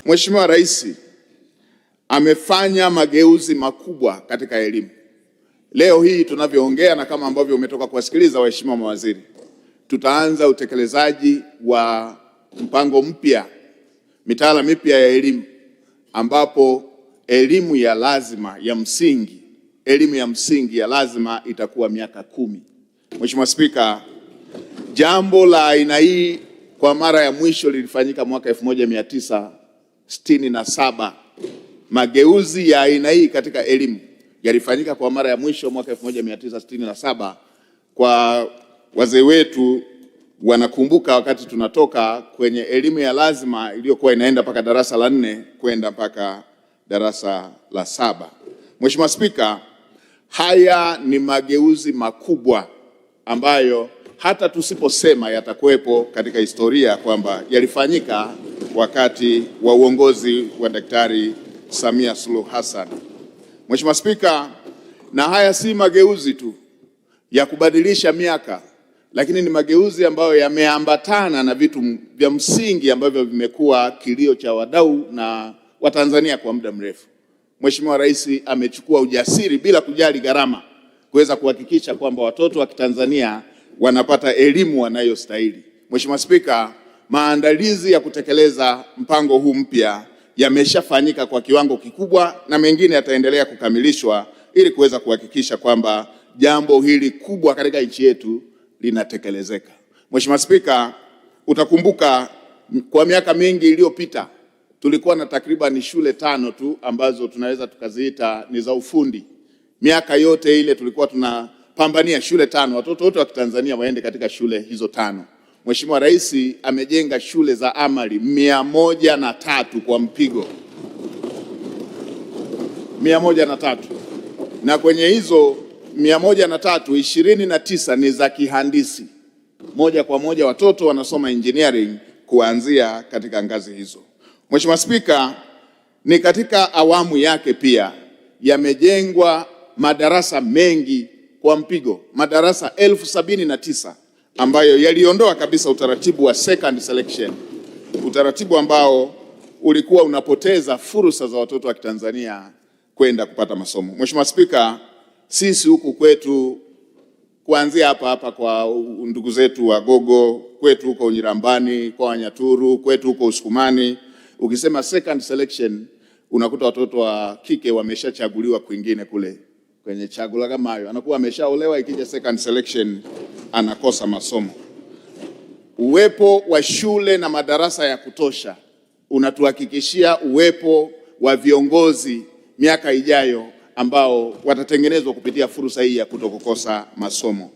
Mheshimiwa Rais amefanya mageuzi makubwa katika elimu. Leo hii tunavyoongea na kama ambavyo umetoka kuwasikiliza waheshimiwa mawaziri, tutaanza utekelezaji wa mpango mpya, mitaala mipya ya elimu, ambapo elimu ya lazima ya msingi, elimu ya msingi ya lazima itakuwa miaka 10. Mheshimiwa Spika, jambo la aina hii kwa mara ya mwisho lilifanyika mwaka 1967. Mageuzi ya aina hii katika elimu yalifanyika kwa mara ya mwisho mwaka 1967. Kwa wazee wetu wanakumbuka wakati tunatoka kwenye elimu ya lazima iliyokuwa inaenda mpaka darasa la 4 kwenda mpaka darasa la 7. Mheshimiwa Spika, haya ni mageuzi makubwa ambayo hata tusiposema yatakuwepo katika historia kwamba yalifanyika wakati wa uongozi wa Daktari Samia Suluhu Hassan. Mheshimiwa Spika, na haya si mageuzi tu ya kubadilisha miaka, lakini ni mageuzi ambayo yameambatana na vitu vya msingi ambavyo vimekuwa kilio cha wadau na Watanzania kwa muda mrefu. Mheshimiwa Rais amechukua ujasiri bila kujali gharama kuweza kuhakikisha kwamba watoto wa Kitanzania wanapata elimu wanayostahili. Mheshimiwa Spika, maandalizi ya kutekeleza mpango huu mpya yameshafanyika kwa kiwango kikubwa na mengine yataendelea kukamilishwa ili kuweza kuhakikisha kwamba jambo hili kubwa katika nchi yetu linatekelezeka. Mheshimiwa Spika, utakumbuka kwa miaka mingi iliyopita tulikuwa na takriban shule 5 tu ambazo tunaweza tukaziita ni za ufundi. Miaka yote ile tulikuwa tunapambania shule 5, watoto wote wa Kitanzania waende katika shule hizo 5. Mheshimiwa Rais amejenga shule za amali 103 kwa mpigo. 103. Na kwenye hizo 103, 29 ni za kihandisi. Moja kwa moja watoto wanasoma engineering kuanzia katika ngazi hizo. Mheshimiwa Spika, ni katika awamu yake pia yamejengwa madarasa mengi kwa mpigo, madarasa 1079 ambayo yaliondoa kabisa utaratibu wa second selection, utaratibu ambao ulikuwa unapoteza fursa za watoto wa Kitanzania kwenda kupata masomo. Mheshimiwa Spika, sisi huku kwetu kuanzia hapa kwa ndugu zetu wa Gogo, kwetu huko Nyirambani, kwa Wanyaturu, kwetu huko Usukumani, ukisema second selection unakuta watoto wa kike wameshachaguliwa kwingine kule kwenye chagula kama hayo, anakuwa ameshaolewa, ikija second selection anakosa masomo. Uwepo wa shule na madarasa ya kutosha unatuhakikishia uwepo wa viongozi miaka ijayo ambao watatengenezwa kupitia fursa hii ya kutokukosa masomo.